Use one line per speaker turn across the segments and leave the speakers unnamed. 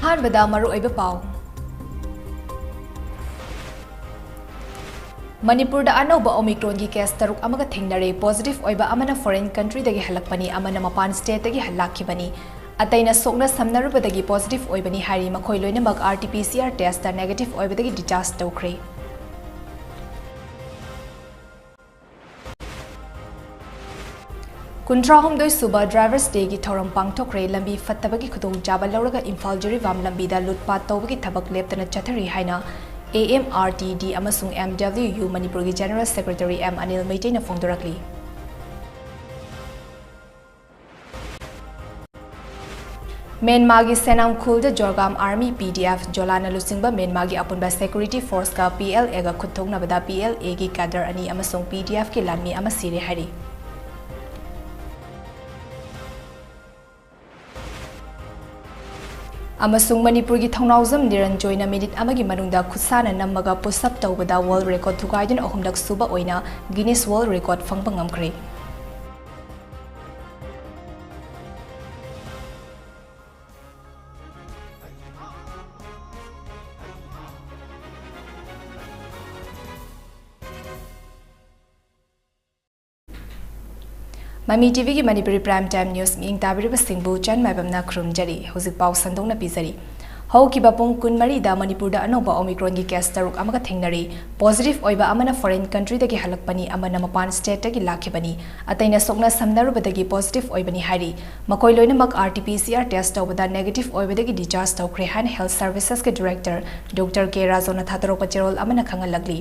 ꯑꯍꯥꯟꯕꯗ ꯃꯔꯨꯑꯣꯏꯕ ꯄꯥꯎ ꯃꯅꯤꯄꯨꯔꯗ ꯑꯅꯧꯕ ꯑꯣꯃꯤꯀ꯭ꯔꯣꯟꯒꯤ ꯀꯦꯁ 6 ꯑꯃꯒ ꯊꯦꯡꯅꯔꯦ ꯄꯣꯖꯤꯇꯤቭ ꯑꯣꯏꯕ ꯑꯃꯅ ꯐꯣꯔꯦꯟ ꯀꯟꯇ꯭ꯔꯤꯗꯒꯤ ꯍꯜꯂꯛꯄꯅꯤ ꯑꯃꯅ ꯃꯄꯥꯟ ꯁ꯭ꯇꯦꯠꯇꯒꯤ ꯍꯜꯂꯛꯈꯤꯕꯅꯤ ꯑꯇꯩꯅ ꯁꯣꯛꯅ ꯁꯝꯅꯔꯨꯕꯗꯒꯤ ꯄꯣꯖꯤꯇꯤቭ ꯑꯣꯏꯕꯅꯤ ꯍꯥꯏꯔꯤ ꯃꯈꯣꯏ ꯂꯣꯏꯅꯃꯛ RT-PCR ꯇꯦꯁꯇ ꯅꯦꯒꯦꯇꯤꯚ ꯑꯣꯏꯕꯗꯒꯤ ꯗꯤꯆꯥꯔꯖ ꯇꯧꯈ꯭ꯔꯦ ꯀꯨꯟꯊ꯭ꯔꯥꯍꯨꯝꯗꯣꯏ ꯁꯨꯕ ꯗ꯭ꯔꯥꯏꯚꯔꯁ ꯗꯦꯒꯤ ꯊꯧꯔꯝ ꯄꯥꯡꯊꯣꯛꯈ꯭ꯔꯦ ꯂꯝꯕꯤ ꯐꯠꯇꯕꯒꯤ ꯈꯨꯗꯣꯡꯆꯥꯕ ꯂꯧꯔꯒ ꯏꯝꯐꯥꯜ ꯖꯤꯔꯤꯕꯥꯝ ꯂꯝꯕꯤꯗ ꯂꯨꯠꯄꯥꯠ ꯇꯧꯕꯒꯤ ꯊꯕꯛ ꯂꯦꯞꯇꯅ ꯆꯠꯊꯔꯤ ꯍꯥꯏꯅ AMRTD ꯑꯃꯁꯨꯡ MWU ꯃꯅꯤꯄꯨꯔꯒꯤ ꯖꯦꯅꯔꯦꯜ ꯁꯦꯀ꯭ꯔꯦꯇꯔꯤ M ꯑꯅꯤꯜ ꯃꯩꯇꯩꯅ ꯐꯣꯡꯗꯣꯔꯛꯂꯤ ꯃꯦꯟꯃꯥꯒꯤ ꯁꯦꯅꯥꯝꯈꯨꯜꯗ ꯖꯣꯔꯒꯥꯝ ꯑꯥꯔꯃꯤ PDF ꯖꯣꯂꯥꯅ ꯂꯨꯆꯤꯡꯕ ꯃꯦꯟꯃꯥꯒꯤ ꯑꯄꯨꯟꯕ ꯁꯦꯀ꯭ꯌꯨꯔꯤꯇꯤ ꯐꯣꯔꯁꯀ PLAꯒ ꯈꯨꯠꯊꯣꯛꯅꯕꯗ PLAꯒꯤ ꯀꯥꯗꯔ 2 ꯑꯃꯁꯨꯡ PDFꯀꯤ ꯂꯥꯟꯃꯤ ꯑꯃ ꯁꯤꯔꯦ ꯍꯥꯏꯔꯤ ꯑꯃꯁꯨꯡ ꯃꯅꯤꯄꯨꯔꯒꯤ ꯊꯧꯅꯥꯎꯖꯝ ꯅꯤꯔꯟꯖꯣꯏꯅ ꯃꯤꯅꯤꯠ ꯑꯃꯒꯤ ꯃꯅꯨꯡꯗ ꯈꯨꯠꯁꯥꯅ ꯅꯝꯃꯒ ꯄꯨꯁꯑꯞ ꯇꯧꯕꯗ ꯋꯥꯔꯜꯗ ꯔꯦꯀꯣꯔꯗ ꯊꯨꯒꯥꯏꯗꯨꯅ ꯑꯍꯨꯝꯂꯛ ꯁꯨꯕ ꯑꯣꯏꯅ ꯒꯤꯅꯤꯁ ꯋꯥꯔꯜꯗ ꯔꯦꯀꯣꯔꯗ ꯐꯪꯕ ꯉꯝꯈ꯭ꯔꯦ MAMITv की Manipuri Prime Time News मिंग ताबिरब सिंबु चन माइबमना खुरुमजरी हौजिक पाउ संदोंगना पिजरी हौकिबा पुंग कुनमरी दा मणिपुरदा अनौबा ओमिक्रॉन की केस 6 अमगा थेंगनरी पॉजिटिव ओइबा अमना फॉरेन कंट्री दगी हलकपनी अमना मपान स्टेट दगी लाखिबनी अतैना सोकना समनरुबदगी पॉजिटिव ओइबनी हाइरी मकोय लोइनमक RT-PCR टेस्ट तौबदा नेगेटिव ओइबदगी डिचार्ज तौख्रे हान हेल्थ सर्विसेस के डायरेक्टर डॉक्टर के राजोना थातरोपा चेरोल अमना खंगलगली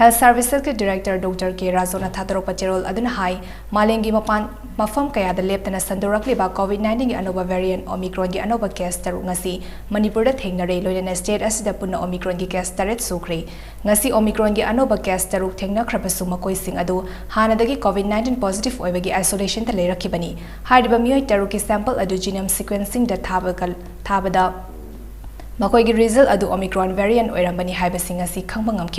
हेल्थ सर्विसेस के डायरेक्टर डॉक्टर के राजोना थातरोपा चेरोल अदुना हाई मालेंगी मपान मफम कयादा लेप्तना संदोरकलिबा कोविड-19 की अनौबा वेरिएंट ओमिक्रॉन की अनौबा केस 6 ngasi मणिपुरदा थेंगनरे लोइना स्टेट असिदा पुन्ना ओमिक्रॉन की केस 3 सुख्रे ngasi ओमिक्रॉन की अनौबा केस 3 थेंगनख्रबसु मकोय सिंग अदु हानादगी कोविड-19 पॉजिटिव ओइबगी आइसोलेशन त लेरखिबनी हाइरिबा मियोय 3 की सैंपल अदु जीनोम सीक्वेंसिंग द थाबदा मकोयगी रिजल्ट अदु ओमिक्रॉन वेरिएंट ओइरंबनी हाइबसिंग असि खंबा ngam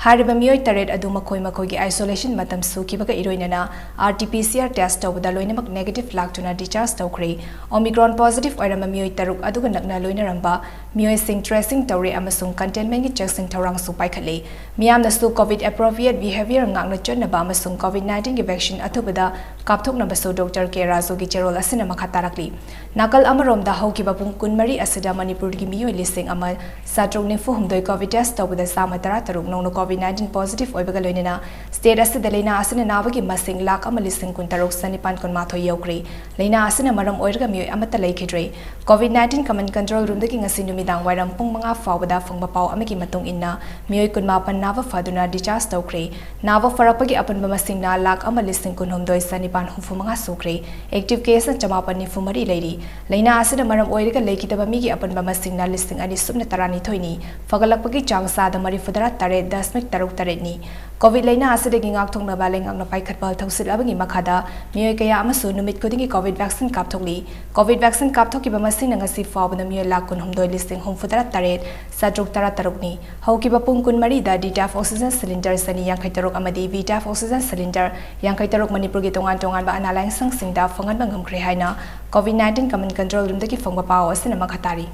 हारिबा मियोय 3 अदु मकोयगी आइसोलेशन मतम सुखिबगा इरोइनना RT-PCR टेस्ट तौबदा लोइनमक नेगेटिव लाक्तुना डिचार्ज तौख्रे ओमिक्रॉन पॉजिटिव ओइरंबा मियोय 3 अदुगा नकना लोइनरंबा मियोय सिंग ट्रेसिंग तौरे अमसुंग कंटेनमेंट की चेकिंग थौरांग सु पाइखले मियामनसु कोविड एप्रोप्रिएट बिहेवियर ngakna चन्नबा अमसुंग कोविड-19 की वैक्सीन अथुबदा कापथोकनबसु डॉक्टर के राजो की चेरोल असिना मखा तारकली नाकल अमरोमदा हौकिबा पुंग कुनमरी असिदा मणिपुर की लिसिंग अमा साट्रोग निफु हुमदोय कोविड टेस्ट तौबदा सामा 13 नौनो कोविड-19 पॉजिटिव ओइबगा लोइनना स्टेट असिदा लेना असिना नाबगी मसिंग लाख अमा लिसिंग कुंतरोग सनिपान कुनमाथो यौक्रे लेना असिना मरम ओइरगा मियोय अमता लेखिद्रे कोविड-19 कमन कंट्रोल रूम दगी ngasi numitang wairam pung 5 फावबदा फंगबा पाव अमगी मतुंग इन्ना मियोय कुनमापन नावा फदुना डिचार्ज तौख्रे नावा फरपगी अपनबा मसिंगना लाख अमा लिसिंग कुनहुमदोय सनिपान 35 सुख्रे एक्टिव केस न 994 लेरी लेना असिना मरम ओइरगा लेखिदबा मिगी अपनबा मसिंगना लिसिंग अनि सुबना 12 फगलकपगी चांग सादा 34.3 कोविड लेना असिदगी ngakthoknaba lengakna paikhatpal thausilabagi makhada miyoy kaya amasu numit kudingi COVID vaccine कापथोकली कोविड वैक्सीन कापथोकिबा मसिंगना ngasi फावबना मियोय लाख 9,938 साट्रोग 13 हौकिबा पुंग कुनमरी दा DTAF ऑक्सीजन सिलिंडर सनी 53 अमदी VTAF ऑक्सीजन सिलिंडर 53 मणिपुर की तोंगान तोंगान बा अनालाइन संगसिंगदा फंगनबा ngamkhre haina कोविड-19 कमन कंट्रोल रूम दगी फंगबा पाव असना मखतारी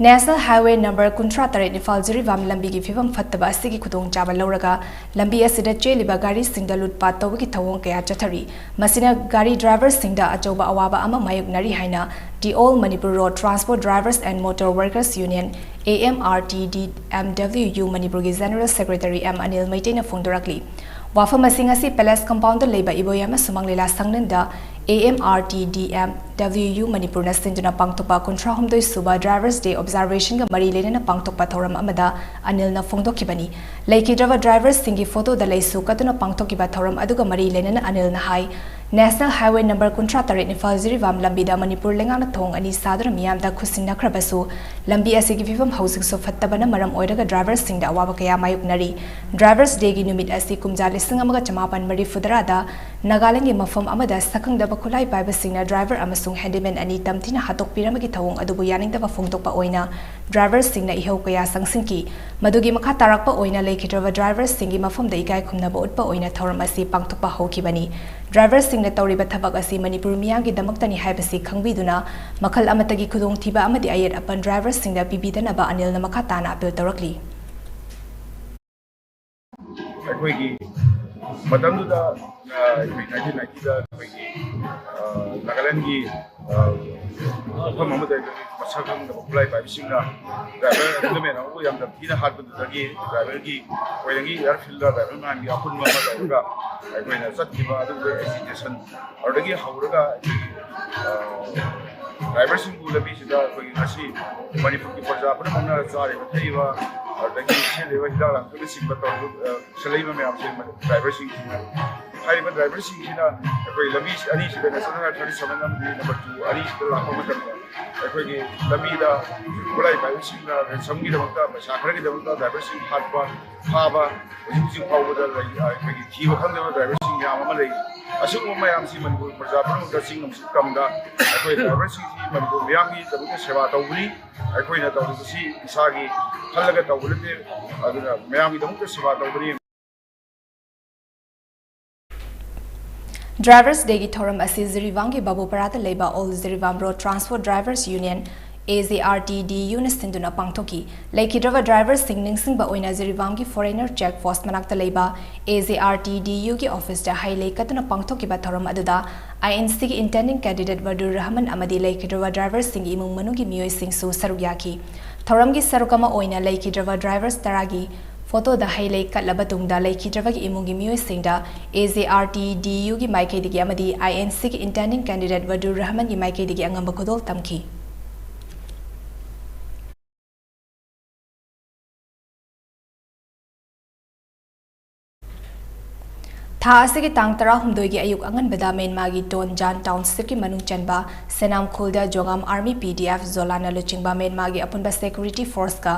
national highway number 53 Imphal Jiribam लंबी की फिवम फत्तबा असिगी खुदोंग चाबा लौरगा लंबी असिदा चेलिबा गाड़ी सिंगदा लुटपात तौबगी थवोंग कया चथरी मसिना गाड़ी ड्राइवर सिंगदा अचौबा अवाबा अमा मायुकनरी हाइना the all Manipur road transport drivers and motor workers union AMRTD MWU Manipur की जनरल सेक्रेटरी M अनिल मैतेना फोंदोरकली वाफम असिंग असि पैलेस कंपाउंड लेबा इबोयमा सुमंगलेला संगनदा AMRTD MWU मणिपुर न सिंजुना पांगतोपा 19 सुबा ड्राइवर्स डे ऑब्जर्वेशन का मरी लेना पांगतोपा थौरम अमदा अनिल न फोंदोखिबनी लेखिद्रवा ड्राइवर्स सिंगी फोटो द लेसु कतुना पांगतोकिबा थौरम अदुगा मरी लेना अनिल न high national highway number 53 Imphal Jiribam लंबीदा मणिपुर लेंगाना थोंग अनि सादर मियामदा खुसिनख्रबसु लंबी असिगी फिवम हौजिकसो फत्तबना मरम ओइरगा ड्राइवर्स सिंगदा अवाबा कया मायुकनरी ड्राइवर्स डे की नुमित असि कुमजा लिसिंग अमगा चमापन मरी फुदरादा नागालैंड की मफम अमदा सखंगदबा खुलाई पाइबा सिंगना ड्राइवर अमसुंग हैंडीमैन अनि तमथिना हातोकपिरमगी थौंग अदुबु यानिंगदबा फोंदोकपा ओइना ड्राइवर सिंगना इहौ कया संगसिंकी मदुगी मखा तारकपा ओइना लेखिद्रवा ड्राइवर सिंगी मफम द इकाय खुमनबा उटपा ओइना थौरम असि पांगथोकपा हौखिबनी ड्राइवरसिंगना तौरिबा थबक asi Manipur miyamgi damakta ni haibasi khangbiduna makhal amatagi khudong thiba amadi ayet apan driversingda pibidanaba Anilna makha tana appeal tawrakli
ꯑꯩꯈꯣꯏꯒꯤ ꯃꯇꯝꯗꯨꯗ 1990ꯗ ꯑꯩꯈꯣꯏꯒꯤ ꯅꯥꯒꯥꯂꯦꯟꯒꯤ ꯃꯐꯝ ꯑꯃꯗ ꯃꯁꯛ ꯈꯪꯗꯕ ꯈꯨꯠꯂꯥꯏ ꯄꯥꯏꯕꯁꯤꯡꯅ ꯗ꯭ꯔꯥꯏꯚꯔ ꯑꯦꯟꯗꯣꯃꯦꯟ ꯑꯃꯕꯨ ꯌꯥꯝꯅ ꯊꯤꯅ ꯍꯥꯠꯄꯗꯨꯗꯒꯤ ꯗ꯭ꯔꯥꯏꯚꯔꯒꯤ ꯈ꯭ꯋꯥꯏꯗꯒꯤ ꯏꯌꯥꯔꯐꯤꯜꯗ ꯗ꯭ꯔꯥꯏꯚꯔ ꯃꯌꯥꯝꯒꯤ ꯑꯄꯨꯟꯕ ꯑꯃ ꯇꯧꯔꯒ ꯑꯩꯈꯣꯏꯅ ꯆꯠꯈꯤꯕ ꯑꯗꯨꯒ ꯑꯦꯖꯤꯇꯦꯁꯟ ꯑꯗꯨꯗꯒꯤ ꯍꯧꯔꯒ ड्राइवरसिंगू लंबीसीदा अखोई ngasi मणिपुर की प्रजा पुनमना चारिबा थैबा अदगी सेलेबा हिदाक लांथुना सिंबा तौर सलैबा मैम से ड्राइवरसिंग हाइबा ड्राइवरसिंग सिना अखोई लंबी अनि सिदा नेशनल हाईवे 37 नंबर नंबर 2 अनि सिदा लाखो मतम अखोई की लंबीदा खुलाई बाइसिंगना रेसमगी दमकता पैसा खरगी दमकता ड्राइवरसिंग हाटबा फाबा हुजिक फावदा अखोई की थीबा खंगदेबा ड्राइवरसिंग याम अमा लई असिगुम मैम से मणिपुर प्रजा पुनमना सिंगम सिकमदा अखोई ड्राइवरसिंग Manipur miyamgi tabuk sewa tawbuni akhoi tawbisi isagi khalaga tawbulite aduna miyamgi tabuk sewa tawbuni
Drivers Day gi thoram asi Zirivangi Babu Parata Leba All Zirivam Road Transport Drivers Union AZRTDU na sinduna pangthoki Laikhidrawa drivers singning singba oina Zirivangi foreigner check post manakta leba AZRTDU ki office da hailai katuna pangthoki ba thoram aduda INC ki intending candidate Wadur Rahman amadi Laikhidrawa drivers sing imung manugi miyoi sing su saruk yaki thoram gi sarukama oina Laikhidrawa drivers taragi photo da hailai katlaba tungda Laikhidrawa gi imungi miyoi singda AZRTDU gi maikei digi amadi INC ki intending candidate Wadur Rahman gi maikei digi angamba khodol tamki Tha asigi tang tara humdoi gi ayuk angan bada Myanmar gi Don Jan Township ki manung chanba Senam Khulda Jogam Army PDF Zolana luchingba Myanmar gi apunba security force ka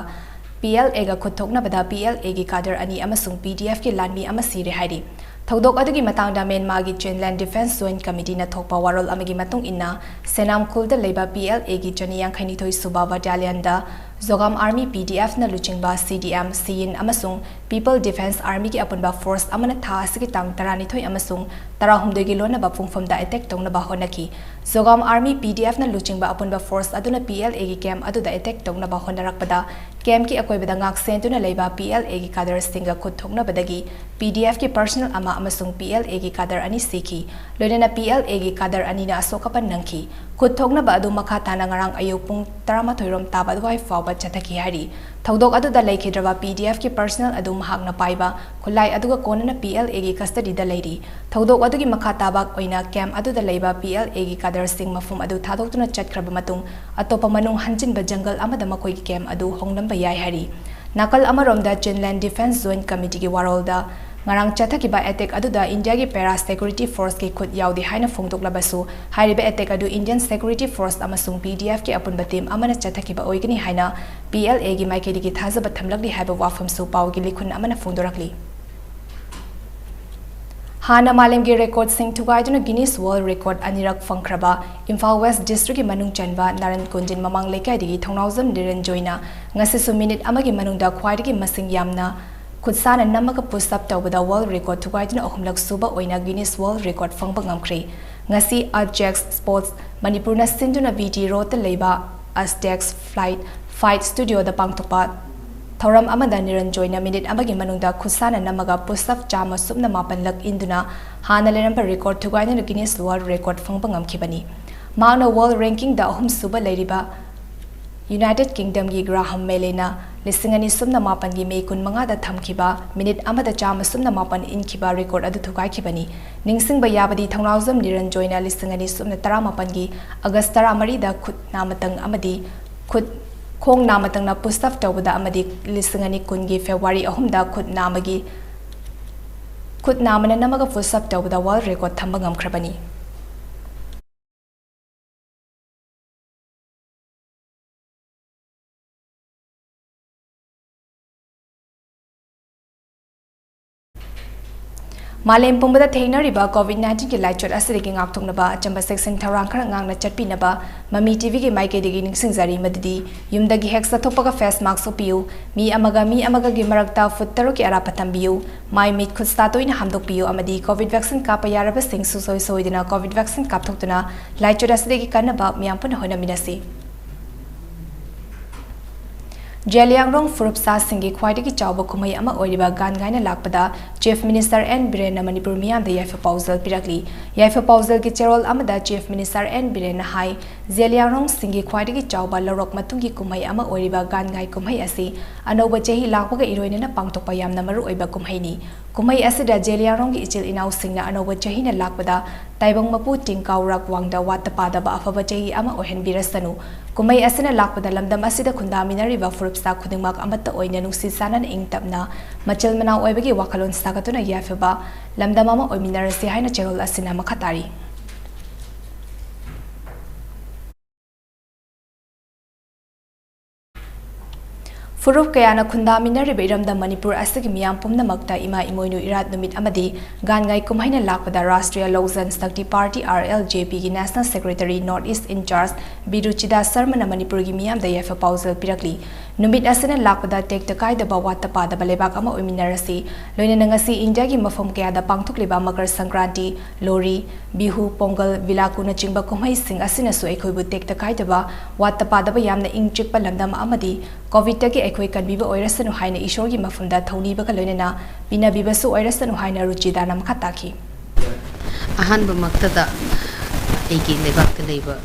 PLA ga khuthokna bada PLA gi kader ani amasung PDF ki lanmi amasire hairi Thodok adugi matangda Myanmar gi Chinland Defense Joint Committee na thokpa warol amagi matung inna Senam Khulda leba PLA gi Chaniyang khaini thoi suba battalion da Zogam Army PDF na luchingba CDM Sin amasung People Defense Army ki apunba force amana tha asigi tang tarani thoi amasung tara humdoi gi lona ba pungfam da attack tongna ba honaki Zogam Army PDF na luchingba apunba force aduna PLA gi camp adu da attack tongna ba honarakpada camp ki akoi bada ngak sentuna leiba PLA gi kadar singa khut thokna badagi PDF ki personal ama amasung PLA gi kadar ani siki loina PLA gi kadar ani na asokapan nangki khut thokna ba adu makha tana ngarang ayuk pung 13 rom taba dwai fawba chathaki hari thodok adu da laikhidrawa PDF ki personal adu mahak na paiba khulai adu ga kona na PLA gi custody da leiri thodok adu gi makha taba oina camp adu da leiba PLA gi kadar sing mafum adu thadoktuna chatkraba matung atopa manung hanjin ba jungle amada makoi gi camp adu hongnam ba yai hari nakal amarom da Chinland Defense Joint Committee gi warol da ngarang chathaki ba attack adu da India gi para security force ki khut yaudi haina phongtok labasu hairiba attack adu Indian security force amasung PDF ki apun batim amana chathaki ba oigani haina PLA gi maikedi gi thazaba thamlakli haiba wafam su paw gi likhun amana phongdorakli Hana Malem gi record sing thugaiduna Guinness World Record anirak fangkraba Imphal West District gi manung chanba Naran Kunjin mamang lekai digi thongnawjam diren joina ngasi su minute amagi manungda khwaidagi masing yamna Kutsana namaga push up tawbada world record thugaiduna ahumlak suba oina Guinness World Record fangba ngamkhri ngasi Arjax Sports Manipur na sinduna VT Road leiba Aztecs Fight Studio da pangtokpa Thoram amada niran joina minute amagi manungda khusana namaga push up chama subna mapanlak induna hana leramba record thugaiduna Guinness World Record fangba ngamkhibani mauna world ranking da ahum suba leiriba United Kingdom gi Graham Melena lisingani sumna mapan gi May kun manga da thamkiba minute amada chama sumna mapan inkiba record adu thukai khibani ningsing ba yabadi thongnawjam niran joina lisingani sumna 18 gi August 13 da khut namatang amadi khut khong namatang na pustaf tawbada amadi lisingani kun gi February 3 da khut namana namaga pustaf tawbada world record thamba ngamkhrabani Malem pumbada thainariba COVID-19 ki laichot asirigi ngakthongnaba achamba section tharang khara ngangna chatpinaba MAMITv ki maikedi ningsingjari madidi yumdagi hexa thokpaga face mask upiu mi amaga gi marakta foot taro ki ara patambiu mai mit khutsta toina hamdokpiu amadi COVID vaccine kapa yaraba sing susoi soidina COVID vaccine kapthoktuna laichot asirigi kanaba miyampun hoina minasi Jeliangrong Furupsa Singi Kwaidiki Chauba Kumai Ama Oriba Gan Gaina Lakpada, Chief Minister N. Biren Manipur Miam the Yaifa Pausal Pirakli, Yaifa Pausal Gicherol Amada, Chief Minister N. Biren Hai, Jeliangrong Singi Kwaidiki Chauba Larok Matungi Kumai Ama Oriba Gan Gai Kumai Asi, Anoba Jehi Lakwaga Iroina Pangtopa Yam Namaru Oiba Kumhaini, Kumai Asida Jeliangrong Ichil Inau Singna Anoba Jehina Lakpada, Taibong Mapu Tingkaurak Wangda Watapada Afaba Jehi Ama Ohen Birasanu, Kumai Asina Lakpada Lamdam Asida Kundamina Riva Furupsa Kudingmak Amata Oina Nusi Sanan Ingtapna, Machel Mana Oibagi Wakalon Sakatuna Yafeba, Lamdamama Oiminarasi Haina Chegol Asina Makatari. Furup Kayana Kundamina Riberamda Manipur Asigi Miam Pumna Makta Ima Imoinu Irat Numit Amadi, Gangai Kumhaina Lakpada Rastria Lozan Stakti Party RLJP ki National Secretary Northeast in charge Biruchida Sarmana Manipur gi Miam the Yafa Pausal Pirakli, Numit Asana Lakpada take the Kai the Bawatapa the Balebak Ama Uminarasi, Loinangasi India gi Mafum Kaya the Pangtukliba Makar Sankranti, Lori, Bihu, Pongal, Vilakuna Chimba Kumhai Sing Asina Sueku would take the Kai the Ba, Watapada Yam the Ing Chikpa Lamdam Amadi, COVID Ekoi kan biba oirasanu haina ishorgi mafunda thoni ba kalonena bina biba su oirasanu haina ruchida nam khataki
ahan ba maktada egi lebak leiba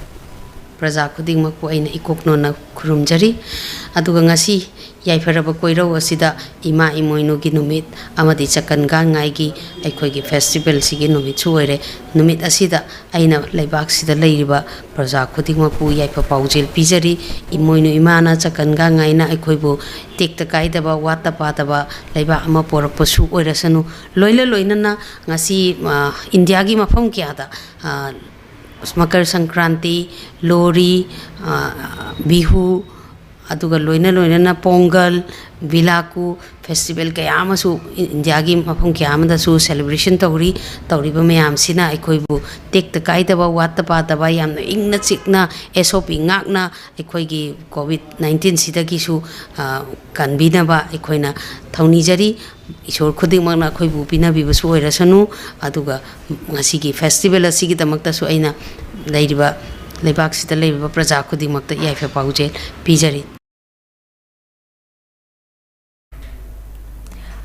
praja khuding makpo aina ikokno na khurumjari aduga ngasi yaifaraba koiro asida ima imoino gi numit amadi chakan ga ngai gi aikoi gi festival sigi numit chuoire numit asida aina leibak sida leiriba praja khuding makpu yaifa paujel pijari imoino imana chakan ga ngai na aikoi bu tekta kaidaba wata pataba leiba ama porakpasu oirasanu loina na ngasi india gi mafam kyada Makar Sankranti, Lori, Bihu, aduga loina na Pongal, Vilaku, Festival Kayamasu, Indiagi Mapung Kyamada su celebration Tauri, Tauriba Mayam Sina, Ekoibu, take the Kaitaba, Watapataba, Yam, Igna Sikna, SOP Ngakna, Ekoigi, COVID-19 Sitakisu, Kanbinaba, Ekoina, Taunijari, Ishor Kudimana Koibu Pina Bibasu, Rasanu, Aduga, Masiki Festival, Asiki Damaktasu Aina, Ladiba, Lebaxi the Labor Praja Kudimakta Yafa Pauje, Pijari.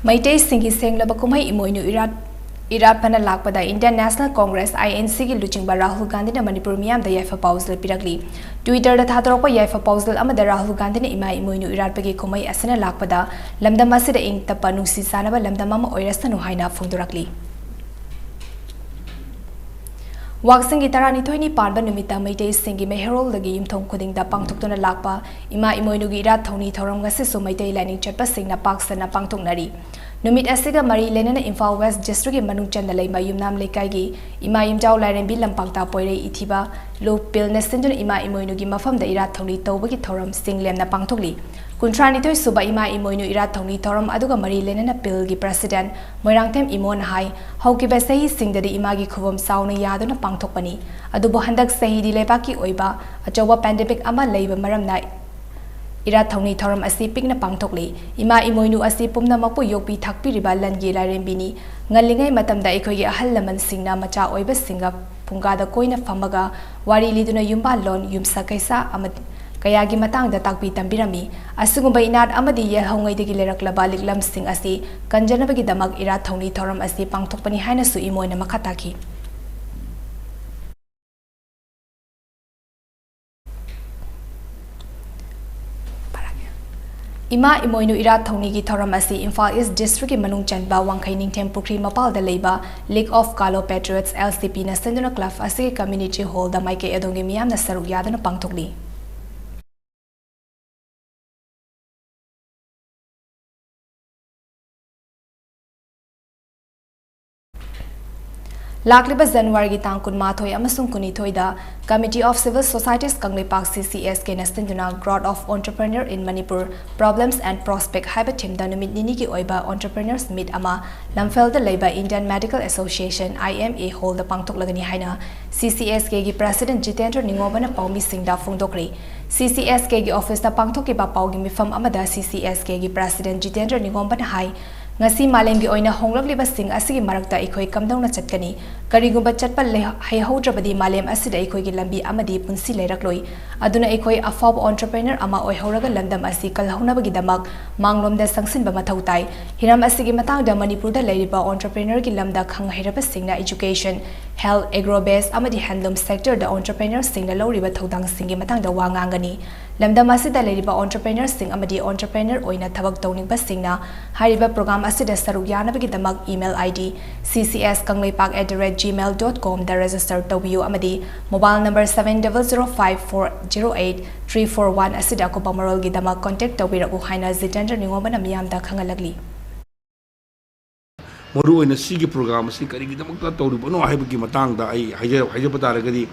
Maitei Singi Senglaba Kumai Imoinu Irat Pana Lakpada Indian National Congress INC ki Luchingba Rahul Gandhi na Manipur Miam the Yafa Pausal Pirakli. Twitter da Thatropa Yafa Pausal Amada Rahul Gandhi na Ima Imoinu Irat Pagi Kumai Asana Lakpada Lamdamasi da Ing Tapanu Sisanaba Lamdamama Oirasanu Haina Fundurakli. Waxing Gitarani Tony Parba Numita Maitei Singi Meherol the game Tom Kuding da Pangtokuna Lakpa, Ima Imoinu Irat Tony Thoram Gasiso Maitei Lining Chapa Sing na Paksana Pangtoknari. Numit Asiga Mari Lenana Infal West District in Manung Chandalay Mayumnam Lekaigi, Ima Imjau Laren Bilam Pangta Poire Itiba, Low Pill Nestin Ima Imoinugi Mafam the Irat Tony Tobaki Thoram Sing Lem na Pangtokli. Kuntranito Suba Ima Imoinu Irat Tony Thoram Aduga Mari Lenana Pilgi President, Moirangtem Imon Hai, Haukibasahi Sing the Imagi Kuvam Sauna Yaduna Pangtokpani, Adubohandak Sahi Lebaki Oiba, a Joba pandemic Ama Labor Maram Night. Irat Thongni Thoram Asi Pigna Pangtokli, Ima Imoinu Asi Pumna Mapu Yopi Takpi Ribalan Gila Rembini, Ngalingai Matamda Ekogi Ahalaman Singna Macha Oiba Singa, Pungada Koina Famaga, Wari Liduna Yumba Lon, Yumsa Kaisa Amad Kayagi Matang the Takpi Tambirami, Asugumba Inad Amadi Yelhongai de Gilerak Lam Sing Asi, Kanjanabagi Damag Irat Thongni Thoram Asi Pangtokpani Hanasu Imoina Makataki. Ima Imoinu Irat Thongni gi Thoram Asi Infal East District in Manung Chanba Wangkai Ningtem Pukri Mapal the Leba League of Kalo Patriots LCP na Senduna Club Asi Community Hall da Maike Edongi Miam na Saruk Yada na Pangtokli. Lakliba January tang kunmathoi amasung kunithoida Committee of Civil Societies Kangleipak CCSK Nastinduna Growth of Entrepreneur in Manipur Problems and Prospect haiba thimda numit nini ki oiba entrepreneurs meet ama lamfelda leiba Indian Medical Association IMA hall da pangthoklagani haina CCSK gi President Jitendra Ningobana paumi singda phongdokri CCSK gi office da pangthokiba paugi mifam amada CCSK gi President Jitendra Ningobana hai ngasi malemgi oina honglakliba sing asigi marakta ekhoi kamdongna chatkani karigumba chatpa haihaudrabadi malem asida ekhoi gi lambi amadi punsi leirakloi aduna ekhoi afab entrepreneur ama oihoraga landam asi kalhaunabagi damak manglomda sangsinba mathautai hiram asigi matangda manipurda leiriba entrepreneur gi lamda khanghairaba singna education health agrobase amadi handloom sector da entrepreneur singna loriba thodang singi matangda wangangani lamdam asida leiriba entrepreneur sing amadi entrepreneur oina thabak tawningba singna hariba program asida saruk yanabagi damak email ID ccskanglaipak@gmail.com da register tawbiyo amadi mobile number 7005408341 asida ko pamarol gi damak contact tawbiraku haina Jitendra Ningobana miyamda khangalagli
Maru सिगी programme से करीगीदमक्ता तौरिबनो हाइबगी मतंगदा आई हाइजब तारगदी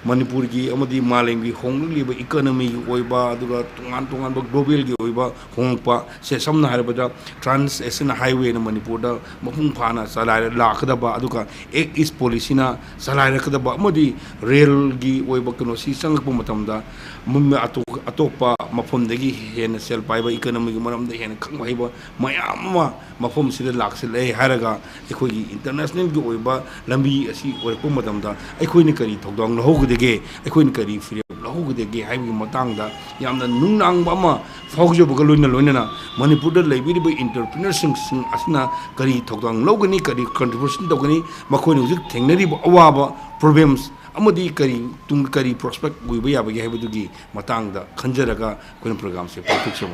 मणिपुर की अमदी मालेंगी होंगलिबा economy की ओइबा अदुगा तुंगान तुंगान global की ओइबा होंगपा से समना हाइबदा trans एसन highway न मणिपुर दा मफुंग फाना सलाय लाखदबा अदुगा एक इस पॉलिसी ना सलाय रखदबा अमदी रेल की ओइबा कनो सी संगपु मतमदा मुम अतोपा मफुमदगी हेन सेल पाइबा इकोनॉमी की मरमदा हेन खंगबाइबा मयाम मफुम सिदा लाक्सले हारगा अखोई इंटरनेशनल की ओइबा लंबी असी ओरपु मतमदा अखोई करी थौदंग लहोगदेगे अखोई करी फ्रीडम लहोगदेगे हाइबगी मतंगदा यामना नुंगनांगबा अमा फाउजबगा लोइना मणिपुरदा लेबिरिबा एंटरप्रेन्योरशिप सिंग असना करी थौदंग लौगनी करी कंट्रीब्यूशन तौगनी मखोइनि हुजिक थेंगनरिबा अवाबा प्रॉब्लम्स अमदी करी तुंग करी प्रोस्पेक्ट ओइबा याबगे हाइबदुगी मतंगदा खंजरगा कोइन प्रोग्राम से पाठुकसम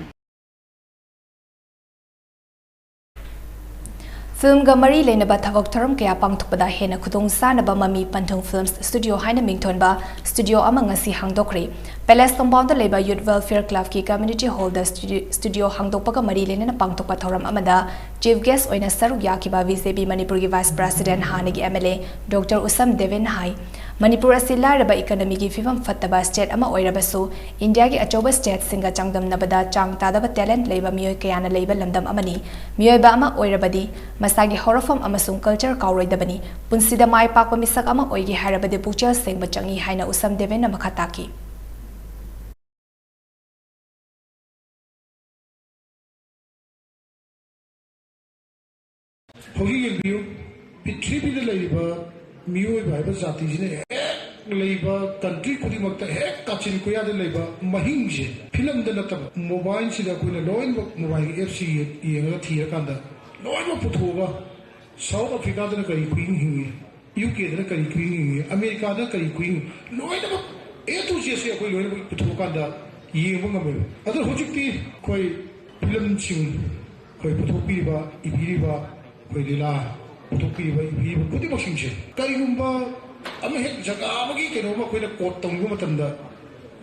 Film gamari lenaba thavak tharam kaya pangthukpada hena khudong sanaba mami panthung films studio haina mingthonba studio ama ngasi hangdokri palace compound da leba youth welfare club ki community hall da studio hangdokpaga mari lenena pangthukpa thoram amada chief guest oina saruk yakiba VCP Manipur gi vice president hanagi MLA Dr Usam Devin hai Manipur asi laraba economy gi fifam fattaba state ama oirabasu India gi achoba state singa changdam nabada chang tadaba talent leba miyoy kayana leba lamdam amani miyoy ba ama oirabadi masagi horofam amasung culture kauroidabani punsida mai pakpa misak ama oigi harabade puchal sengba changi haina Usam Devin na makhataki
होगी ये view पृथ्वी पे लेबा मियोय viva जाति जिने लेबा country खुदी मक्ता है काचिन को याद लेबा महिंग जे फिल्म द नतब मोबाइल सिदा कोइना लोइन मोबाइल एफसी येंगा थिया कांदा लोइन पुथोबा साउथ अफ्रीका द करी क्वीन हिंगी यूके द करी क्वीन हिंगी अमेरिका द करी क्वीन लोइन ए टू जे से कोइ लोइन पुथो कांदा येंबो ngame अदर होजिकती कोइ फिल्म सिंग कोइ पुथोपीबा इबीबा कोइलीला पुथोपीबा इबीबा खुदी मसिंसे करिगुंबा अमे हेक जगह अमगी केनोमा कोइना कोट तंगु मतंदा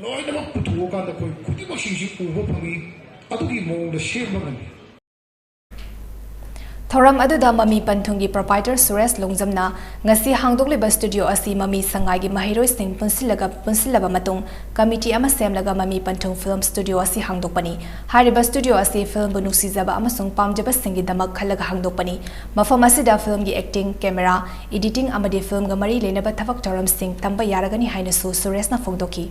लोइनमक पुथो कांदा कोइ खुदी मसिंसी उबो फंगी अदुगी मोंग द शेम ngame
Thoram aduda mami panthungi proprietor Suresh Longjamna ngasi hangdokliba studio asi mami sangai gi mahiroi sing punsilaba matung committee ama semlaga mami panthung film studio asi hangdokpani hariba studio asi film bunuksi jaba amasung pamjaba singi damak khalaga hangdokpani mafam asida film gi acting camera editing amadi film ga mari lenaba thabak thoram sing tamba yaragani haina su Suresh na phongdoki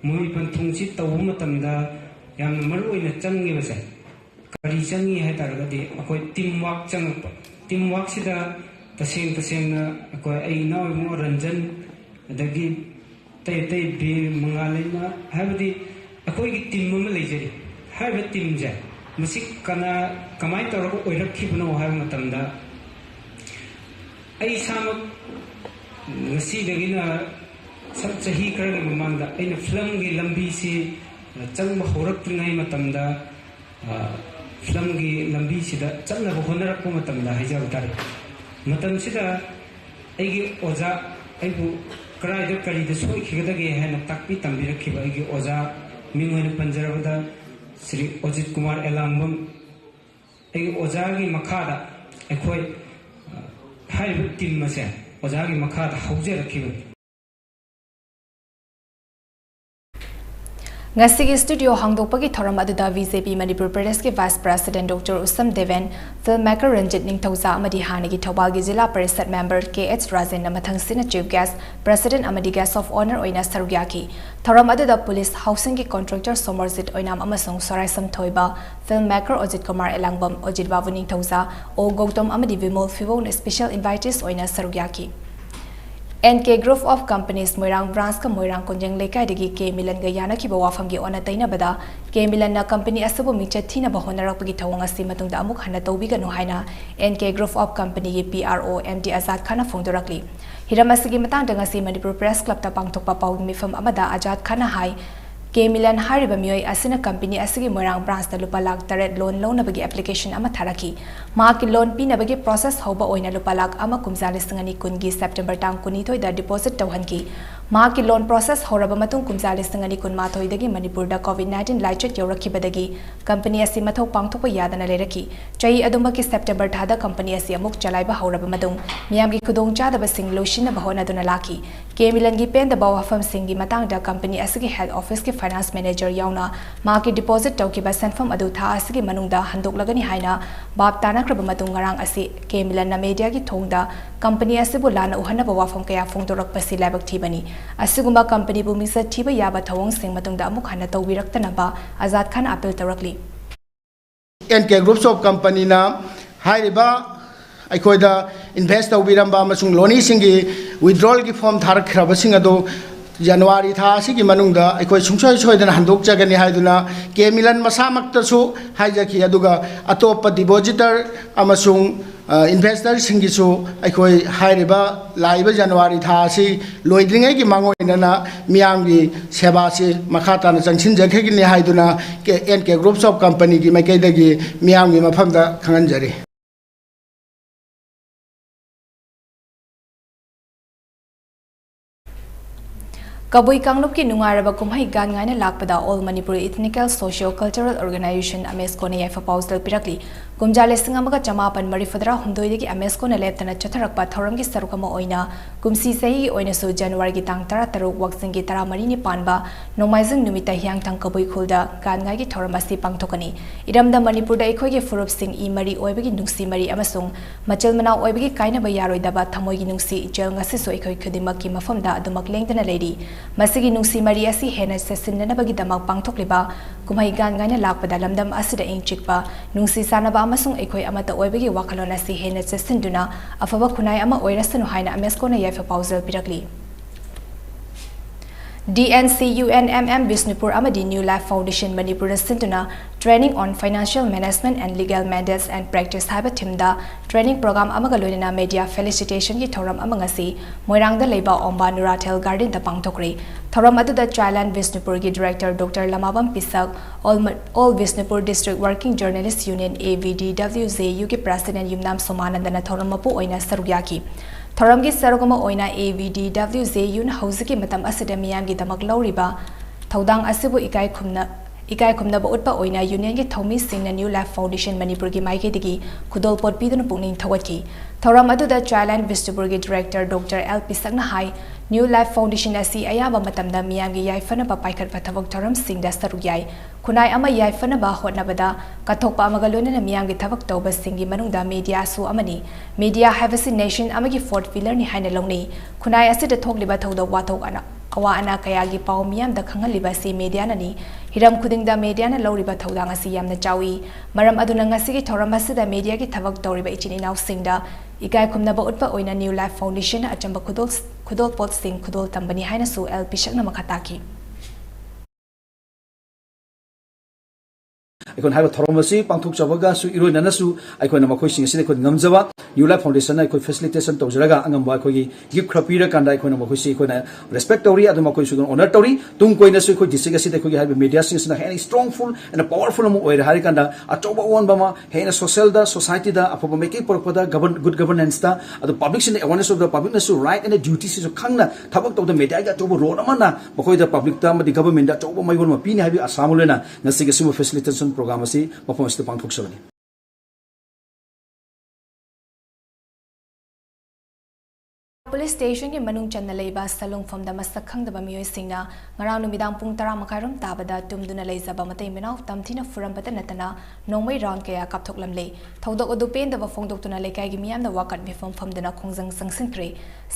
Mami panthung si tawu matamda yam maru ina changi basa kari changi hai taragadi akoi teamwork sida taseng na akoi ai na mo ranjan adagi tai bi mangalai na habdi akoi gi team ma leijari haiba team ja musik kana kamai tarago oirakhi bano hai matamda ai samak ngasi dagina सब चही करगे ममांगदा अइना film गी लंबी से चंग होरक्तृंगाई मतमदा film गी लंबी सिदा चंग होनरक्पो मतमदा हाइजाब तारे मतम सिदा अइगी ओजा अइबु कराइदा करिदा सोइखिगदगे हैना ताकपि तंबिरखिबा अइगी ओजा मिंगोइन पंजरबदा Sri Ojit Kumar Elambam Ozagi Makada Ekoi Hybrid Team Mase Ozagi Makada Hauser Kiwi.
Ngasigi studio hangdokpagi thoram aduda VJP Manipur Pradesh ke Vice President Dr. Usam Deven, filmmaker Ranjit Ningthauza amadi hanagi Thobal gi Jilla Parishad member KH Rajen namathang sina chief guest President amadi guest of honor oina sarugyaki. Thoram aduda police housing ki contractor Somerjit oinam amasung Sorai Samthoiba, filmmaker Ojit Kumar Elangbam, Ojit Babu Ningthauza, O Gautam amadi Vimol Fivon special invitees oina sarugyaki. NK Group of Companies Moirang Branch ka Moirang Konjang Lekai degi K Milan ga yana ki bawafam gi ona taina bada K Milan na company asabu mingcha thina ba honarak pagi thawang asi matungda amuk hana tawbi ga no haina NK Group of Company gi PRO MD Azad Khana phongdorakli Hiramasigi matang danga si Manipur Press Club ta pangthokpa paw mifam amada Azad Khana hai K Milan hariba mioi asina company asigi Moirang branch da lupa lak taret loan na bagi application ama tharaki ma ki loan pi na bagi process hoba oina lupa lak ama kumjali singani kungi September tang kuni thoi da deposit tawhan ki ma ki loan process horaba matung kumjali singani kun ma thoi dagi Manipur da COVID-19 laichet yoraki badagi company asi mathok pangthokpa yadana leraki chai adumba ki September thada company asi amuk chalaiba horaba matung miyam gi khudong chada ba sing loshina bahona duna laki K Milan gi pen da bawafam singi matang da company asigi head office ki finance manager yauna maki deposit tawkiba senfam adu tha asigi manungda handok lagani haina bab tana kraba matung ngarang asi K Milan na media gi thongda company asibu lana uhana bawafam kaya phongdorak pasi labak thibani asiguma company bu misa thiba yaba thawong sing matungda amuk hana tawbiraktana ba Azad Khan appeal tarakli
NK Groups of Company na hairiba aikoida invest tawbiramba amasung loni singi withdrawal gi form tharkraba sing ado January tha sigi manungda aikoi sungsoi soidana handok jagani haiduna K Milan masamaktasu haijaki aduga atopa depositor amasung investor singisu aikoi hairiba laiba January tha si loidringai gi mangoinana miyamgi seba si makhata na jangsin jakhegi ni haiduna NK Groups of Company gi maikaidagi miyamgi mafamda khanganjari
Kabui Kangluk ki nungaraba kumhai gan ngaina lakpada All Manipuri Ethnical Socio Cultural Organization AMESCO ne yaifa pausdal pirakli kumjale singamaga chamapan marifadra humdoidegi AMESCO ne leptana chatharakpa thoramgi sarukama oina kumsi sei oina su January gi tang 13 waksing gi 13 ni panba nomaizing numita hyang thang kabui khulda gan ngai gi thoramasi pangthokani iramda Manipur da ekhoi gi furup sing I mari oibagi nungsi mari amasung machel mana oibagi kaina ba yaroidaba thamoi gi nungsi jel ngasi so ekhoi khudimaki ki mafamda adumak lengdana leiri Masigi nungsi mari asi hena sesinna bagi damak pangthokliba kumhai gan ngaina lakpada lamdam asida ingchikpa nungsi sanaba amasung ekhoi amata oibagi wakhalon asi hena sesinduna afaba khunai ama oirasanu haina AMESCO na yaifa pausal pirakli DNCUNMM Bisnupur Amadi New Life Foundation Manipur Sintuna Training on Financial Management and Legal Mandates and Practice Haiba Timda Training Program Amagalonina Media Felicitation ki Thoram Amangasi Moirang da Leba Omba Nuratel Garden da Pangtokri Thoram adu da Thailand Bisnupur ki Director Dr. Lamabam Pisak All Bisnupur District Working Journalists Union AVDWZU ki President Yumnam Somanandana Thoramapu Oina Sarugyaki Thoramgi sarugama oina AVDWZU na hauziki matam asida miyamgi damak lauriba thaudang asibu ikai khumna ba utpa oina union gi thomi singna New Life Foundation Manipur gi maike digi khudol pot pidun pungning thawatki thoram adu da Thailand Bisnupur gi Director Dr. L Pisakna hai New Life Foundation asi ayaba matamda miyamgi yaifana ba paikhat pathavak thoram singda sarugyai kunai ama yaifana ba hotnabada kathokpa amagalona na miyamgi thavak tawba singi manungda media su amani media have a nation amagi fourth pillar ni haina longni kunai asida thokliba thawda wathok ana awa ana kayagi paw miyam da khangaliba si media nani hiram khudingda media na lawriba thawdang asi yamna chawi maram aduna ngasi gi thoram asida media gi thavak tawriba ichini naw singda ikai khumna ba utpa oina New Life Foundation na achamba khudol pot sing khudol tambani haina su L Pishakna makhataki
Ikon haiba thoromasi pangthok chabaga su iroinana su aikona makhoi sing sine kon ngamjawa new life foundation अखोई facilitation तौजरगा अंगम अखोई gift खरा पीर कांदा अखोइना मखोइसी अखोइना respect तौरी अदुम अखोइ Sugan honour तौरी तुम कोइना सु अखोइ district असि अखोइ HYBE media सिंसना हेनी स्ट्रांगफुल एंड पावरफुल अमु ओइर हारि कांदा अचौबा ओन बमा हेना सोशल दा सोसाइटी दा अफबा मेकी परपदा गुड गवर्नेंस दा अदु पब्लिक सिन अवेयरनेस ऑफ द पब्लिक नसु राइट एंड ड्यूटी सिसु खंगना थबक तौदा मीडिया गा अचौबा रोल अमना मखोइ दा पब्लिक दा मदि गवर्नमेंट दा अचौबा माइगोन मा पीनि हाइबि आसामुलेना नसिग सिमु फैसिलिटेशन प्रोग्राम असि मफम असि पांथोक सबनि
पुलिस स्टेशन के मनुंग चन्ना लेबा सलुंगफम दा मसक खंगदबा मियोय सिंगना ngaraw numidang pung 10 makairom tabada tumduna leizaba matai menaw tamthina furambata natana nongmai round kaya kapthoklamle thodok odu pendaba fongdoktuna lekai gi miyamna wakat mifam famdana khongjang sangsinkre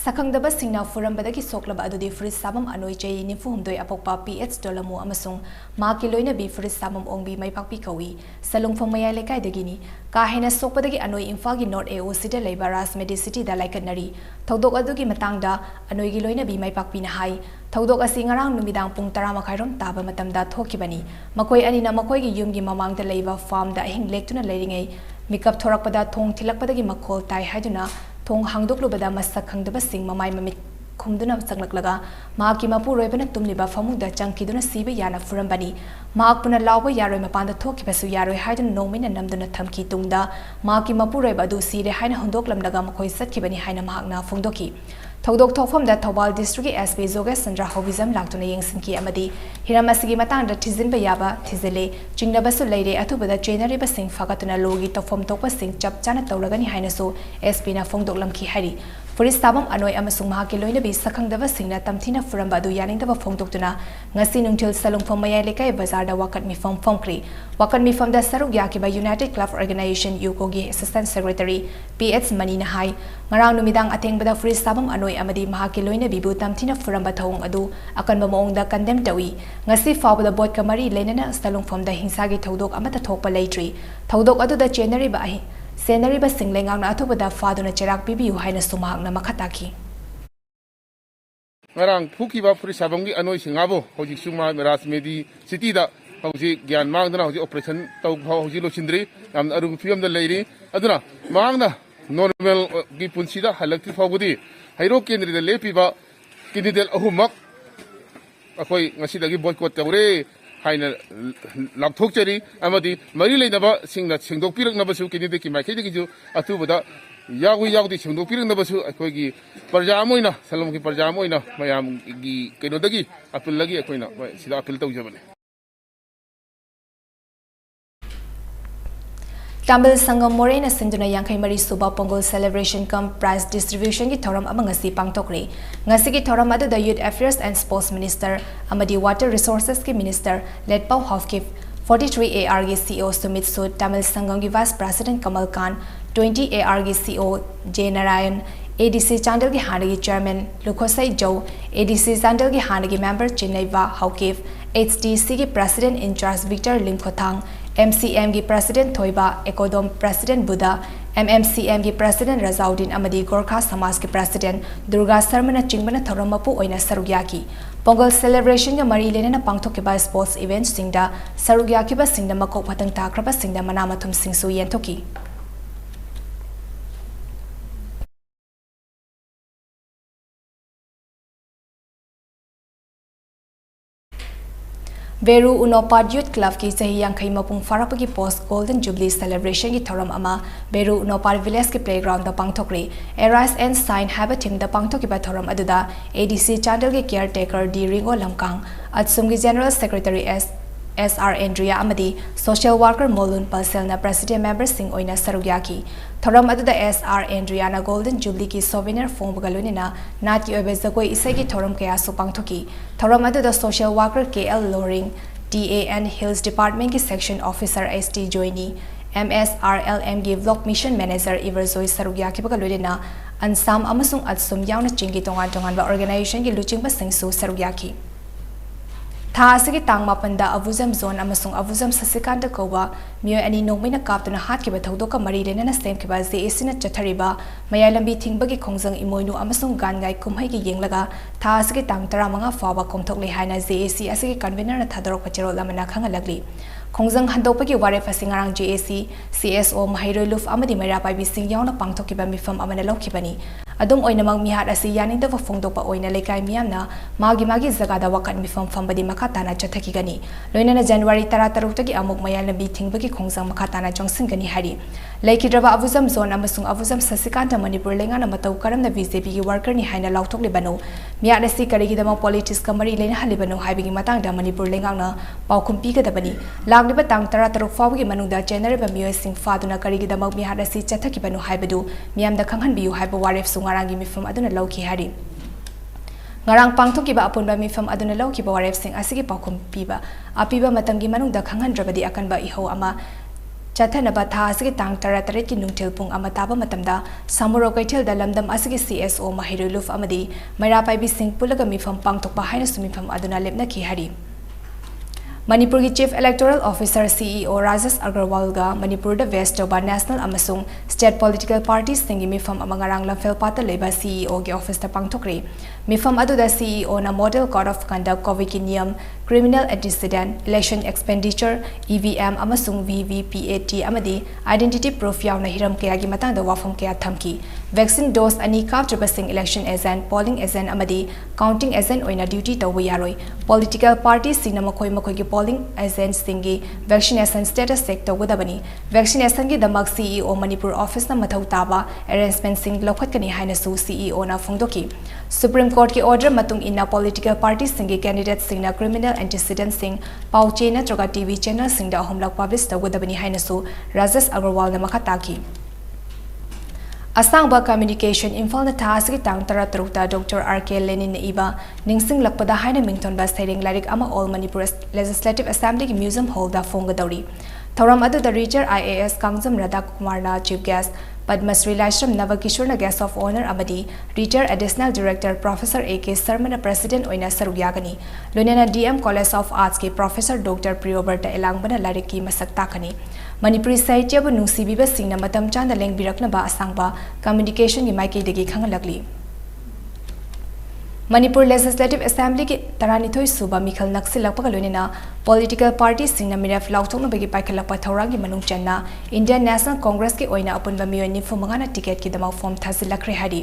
sakhangdaba singna furambada ki soklaba adudi fris sabam anoi chei nifu humdoi apokpa ph dolamu amasung ma ki loina bi fris sabam ongbi mai pakpi kawi salungfam maya lekai dagini ka hena sokpadagi anoi imphal gi north aoc da leiba rasmedi city da laikanari thodok adugi matangda anoi gi loina bi mai pakpi na hai thodok asi ngarang numidang pung 10 makairom taba matamda thokibani makoi anina makoi gi yum gi mamang da leiba farm da hing lektuna leiringai mikap thorakpada thong thilakpadagi makhol tai haiduna thong hangdoklubada masak khangdaba sing mamai mamit khumduna sanglaklaga maki mapu roibana tumliba famungda changkiduna siba yana furambani mak puna lawba yaroi mapanda thokibasu yaroi haiduna nomina namduna thamki tungda maki mapu roiba du sire haina hondoklamdaga makhoi satkibani haina mahakna phongdoki thodok thokfam da thobal district sp zoga sandra hobizam laktuna yengsinki amadi hiramasigi matang da thizin ba yaba thizele chingnaba su leire athubada trainer ba sing fagatuna logi tofam tokpa sing chap chana tawragani haina so sp na phongdoklam ki hari police ताबम अनोय अमसुंग महाके लोइना बि सखंगदबा सिंगना तमथिना फुरंबा दु यानिंगदबा फोंगदोक्तुना ngasi nungthil salungpham maya lekai bazar da wakat mifam phomkri wakat mifam da saruk yakiba united club organization yuko gi assistant secretary ph manina hai ngarang numidang athengbada pulis tabam anoi amadi mahake loina bibu tamthina furamba thong adu akanba mong da condemn tawi ngasi fawda bot kamari lenana salungpham da hingsa gi thodok amata thokpa leitri thodok adu da chenari ba Senari ba singlengang na athubada faduna cherak bibiu haina sumahak na makhataki
ngarang phuki ba puri sabanggi anoi singabo hoji suma rasmedi city da hoji gyan mangdana hoji operation tau hoji lo chindri am arung fiam da leiri aduna mangna normal gi punsi da halakti fawgudi hairo kendri da lepi ba kinidel ahumak akoi ngasi dagi boycott tawre haina lapthok chari amadi mari leinaba singna singdok pirak nabasu kinide ki maikhe gi ju atubada yagu singdok pirak nabasu akoi gi parja moina salom ki parja moina mayam gi keno dagi apil lagi akoi na sida apil tawjabane
Tamil Sangam Morena Sinduna Yankai Mari Suba Pongal Celebration Cum Prize Distribution ki thoram amangasi pangtokre ngasi ki thoram adu the Youth Affairs and Sports Minister amadi Water Resources ki Minister Letpau Hofkif 43 AR ki CEO Sumit Sud Tamil Sangam ki Vice President Kamal Khan 20 AR ki CEO J Narayan ADC Chandel ki Hanagi Chairman Lukhosai Joe ADC Chandel ki Hanagi Member Chinaiva Hawkif HDC ki President in Charge Victor Limkhotang MCM की president थोइबा एकोडोम president बुदा MMCM की president Razauddin अमदी गोरखा समाज के president Durga Sharma चिंगबना थौरम मपु ओइना सरुग्याकी पोंगल सेलिब्रेशन का मरी लेना पांगथोकेबा स्पोर्ट्स इवेंट सिंगदा सरुग्याकीबा सिंगदा मकोक फतंग ताक्रबा सिंगदा मनामथुम सिंगसु येंथोकी Veru Unopad Youth Club ki sahi yankai mapung farapagi post Golden Jubilee celebration ki thoram ama Veru Unopad Village ki playground da pangthokre Arise and Sign Habit Team da pangthoki ba thoram aduda ADC Chandel ki caretaker D Ringo Lamkang Atsum ki General Secretary SR Andrea Amadi Social Worker Molun Palsel na President Member Singh Oina Sarugyaki thoram aduda SR Andrea na Golden Jubilee ki souvenir form galunina nati obezagoi isai ki thoram kaya su pangthoki thoram aduda Social Worker KL Loring DAN Hills Department ki Section Officer ST Joini MSRLM ki Vlog Mission Manager Iverzoi Sarugyaki bagalunina Ansam amasung atsum yauna chingi tongan ba organization ki luching ba singsu Sarugyaki Thasigi tang mapanda avuzam zone amasung avuzam sasikanda kowa mio ani nongmina kaptuna hat ki bathodoka mari lenana sem ki ba ze isina chathariba mayalambi thingbagi khongjang imoinu amasung gangai kumhai ki yenglaga thasigi tang 15 fawa komthok le haina JAC asigi convener na thadorok pachero lamana khangalagli khongjang handopagi warep asingarang JAC CSO Mahairoi Luf amadi Maira Paibi sing yauna pangthokiba mifam amana laukibani adum oinamang mihat asi yaningda phongdokpa oina lekai miyamna magi zagada wakat mifam fambadi makatana chathakigani loinana January 13 tagi amuk mayalna bi thingbagi khongjang makatana jongsingani hari laikidraba avuzam zone amasung avuzam Sasikanta Manipur lengana matau karamna BJP gi worker ni haina lautoklibano mihat asi karigidama politics kamari lena halibano haibigi matangda Manipur lengana paukhum pigadabani lagliba tang 13 fawgi manungda general miyoi sing faduna karigidama mihat asi chathakibano haibadu miyamda khanghanbiu haiba waref sungarangi mifam aduna lauki hari ngarang pangthokiba apunba mifam aduna laukiba waref sing asigi paukhum piba apiba matamgi manungda khanghandrabadi akanba iho ama Chathanaba tha asigi tang 13 ki nungthil pung ama taba matamda samuro kaithel da lamdam asigi CSO Mahairoi Luf amadi Maira Paibi sing pulaga mifam pangthokpa haina sumifam aduna lepna ki hari Manipur ki Chief Electoral Officer CEO Rajesh Agarwal ga Manipur da West Toba National amasung State Political Parties singi mifam amangarang lamfel pata leba CEO ki office ta pangthokre mifam adu da CEO na Model Code of Conduct COVID ki niyam Criminal Antecedent Election Expenditure EVM amasung VVPAT amadi Identity Proof yauna hiram kaya gi matang da wafam kaya thamki Vaccine dose ani kaptrabasing election agent polling agent amadi counting agent oina duty tawi yaroi political parties singna makoi ki polling agent singi vaccination status check tawudabani vaccination gi damak CEO Manipur office na mathau taba arrangement sing lokhatkani haina su CEO na phongdoki Supreme Court ki order matung inna political parties singi candidates singna criminal antecedent sing pauche na troga TV channel singda homlak publish tawudabani haina su Rajesh Agarwal na makataki Asangba Communication Imphal na thasigi tang 13 ta Dr. RK Lenin na iba ningsing lakpada haina mington ba sairing larik ama All Manipur Legislative Assembly ki Museum Hall da fongadori Thoram adu the Reacher IAS Kangjam Radha Kumar na Chief Guest Padmasri Laishram Navakishore na Guest of Honor amadi Reacher Additional Director Professor AK Sarma na President oina sarugyagani Lunena DM College of Arts ki Professor Dr. Priyoberta Elangbana larik ki masak takani Manipuri Sahitya bu nungsibiba singna matam chanda lengbirakna ba asangba communication gi maiki degi khangalakli Manipur Legislative Assembly ki taranithoi suba mikhal naksilakpa loinena political parties singna miraf lauchongna bagi paikhalakpa thaurangi manung channa Indian National Congress ki oina apunba miyoi nifumangana ticket ki dama form thazilakre hari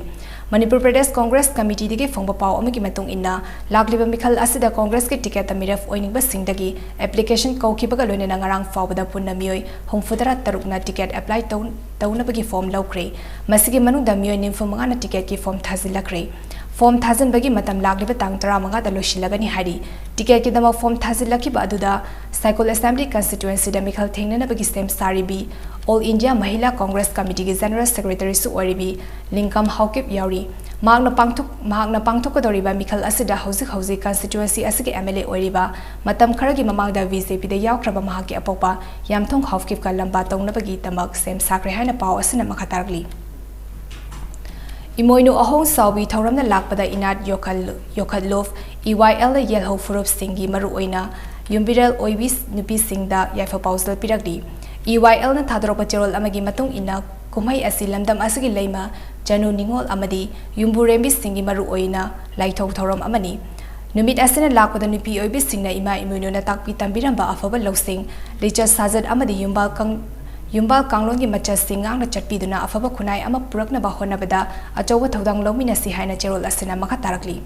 Manipur Pradesh Congress Committee digi phongba paw amagi matung inna lagliba mikhal asida Congress ki ticket miraf oiningba singdagi application kaukibaga loinena ngarang fawbada punna miyoi homfudara tarukna ticket apply tauna bagi form laukre masigi manung da miyoi nifumangana ticket ki form thazilakre Form Thazan bagi matam lagliba tang 15 da loshilagani hari ticket ki dama form thazilaki ba aduda Cycle Assembly constituency da mikhal thengnana bagi stem saribi All India Mahila Congress Committee ki General Secretary su oribi Linkam Haukip yauri magna pangthok doriba mikhal asida hauzik constituency asigi MLA oriba matam kharagi mamangda BJP da yaukraba mahaki apokpa yamthong haukip ka lamba tongna bagi tamak sem sakre haina paw asina makhatargli Imoinu ahong sawi thauramna lakpada inat yokhalov EYL la yelho furup singi maru oina yumbiral oibis nupi singda yaifa pausal pirakdi EYL na thadropa cherol amagi matung ina kumhai asi lamdam asigi leima janu ningol amadi yumburembi singi maru oina laithau thauram amani Numit asina lakpada nupi oibis singna ima imoinu na takpi tambiramba afaba losing Richard Sajad amadi Yumbal Kanglong ki macha singang na chatpiduna afaba khunai ama purakna ba honabada achowa thodang lomina si haina cherol asina makha tarakli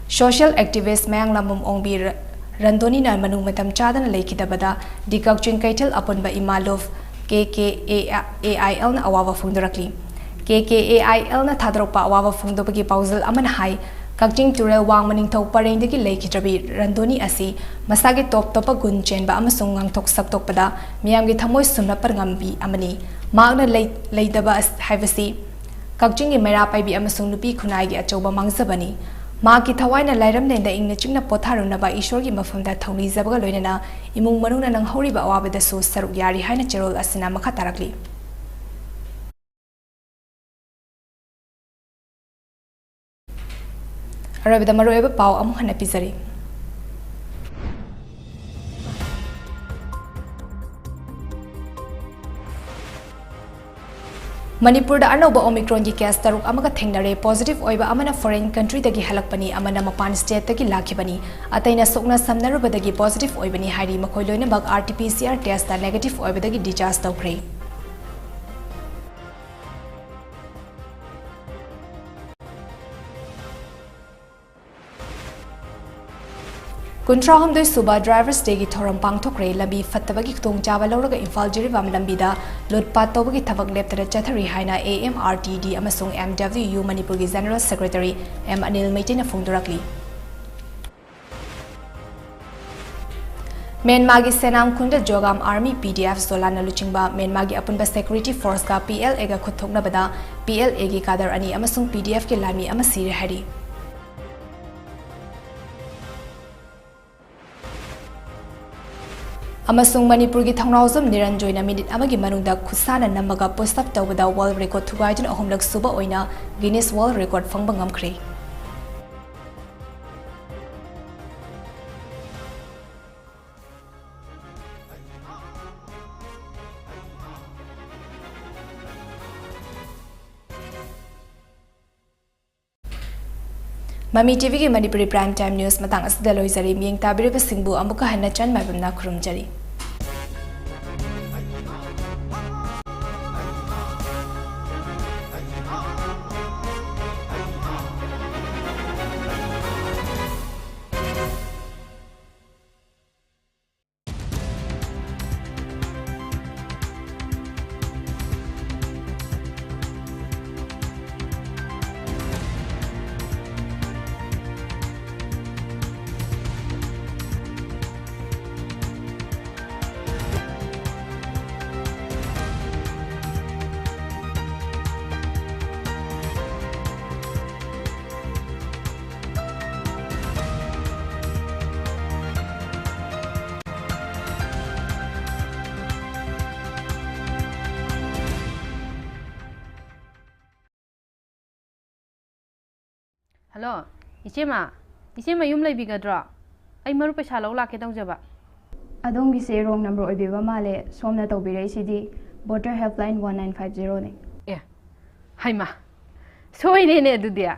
Social activist Mayang Lamum Ongbi Randoni na manung matam chadana leikidabada dikakchin kaitel aponba imalov KKAIL na awawa phungdorakli KKAIL na thadropa awawa phungdobagi pausal aman hai Kakjing Turel Wang Maning Thau Pareng dagi Leikitrabi Randoni asi masagi top topa gun chen ba amasung ngangthok saktok pada miyam gi thamoi sumna parngambi amani magna leidaba haivasi Kakjing gi Maira Paibi amasung nupi khunai gi achoba mangjabani ma ki thawaina lairam ne da ingna chingna potharuna ba ishor gi mafamda thongni zabaga loinana imung manungna nang horiba awabada su saruk yari haina cherol asina makha tarakli Arabida maroeba pau amu hana pizari Manipur da anoba Omicron ki case taruk amaga thengnare positive oiba amana foreign country dagi halakpani amana mapan state dagi lakhibani ataina sokna samnaruba dagi positive oibani hari makhoi loina bag RT-PCR test da negative oiba dagi discharge tawkhre Kuntra Homdoi Suba drivers day ki thoram pangthokre labi fattabagi ktong chawa lawraga Imphal jiribam lambida lotpat tawbagi thabak leptara chathari haina AMRTD amasung MWU Manipur gi General Secretary M Anil Maitina phongdorakli Myanmar gi Senam Khunda Jogam Army PDF Zolana Luchingba Myanmar gi apunba Security Force ka PLA ga khuthokna bada PLA gi kadar ani amasung PDF ki lami amasire hari Amasung Manipur gi Thangrauzam Niranjoyna minute amagi manungda khusana namaga post up tawbada world record thugaijin ahomlak suba oina Guinness World Record phangba ngamkhre MAMITv ki Manipuri Prime Time News matang asda loizari miyeng tabiriba singbu amuka hanna chan MAIBAM khurumjari
Hello, Ichema yum bigadra. I maru pesa law lake tawjaba.
Adongi se wrong number oibiba male somna tawbirei sidi voter helpline 1950 ne.
Yeah. Hi ma. So ne adudia.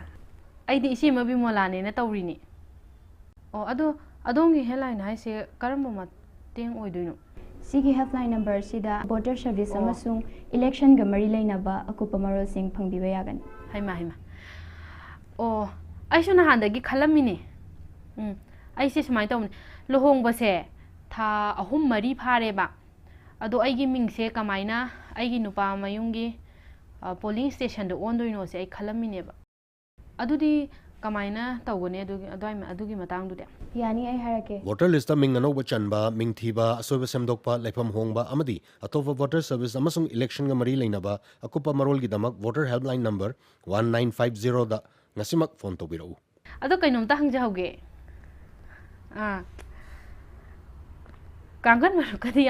I di Ichema bi molane na tawrini. Oh adongi helpline hai se karamba mateng oiduino.
Sigi helpline number sida voter service amasung election ga mari lainaba akupa marol sing phangbiba yagan.
Hi ma. Oh I should not have calamini. I see my town. Lohong was a ta a home Marie Pareba. Ado I giving say Kamina, I ginupa mayungi, polling station the wonder knows a calamini. Adudi Kamina, Tawone, Adugi Matang to them.
Yani I harake.
Voter list Ming Anoba Chanba, Ming Thiba, Service Dokpa, Lepam Hongba, Amadi, Atova Voter Service Amasung Election Gamari Lainaba, Akupa Marol Gidamak, Voter Helpline number 1950 da. Ngasimak phone to biro.
Ado kainom ta hang jauge. Kangan maru kadi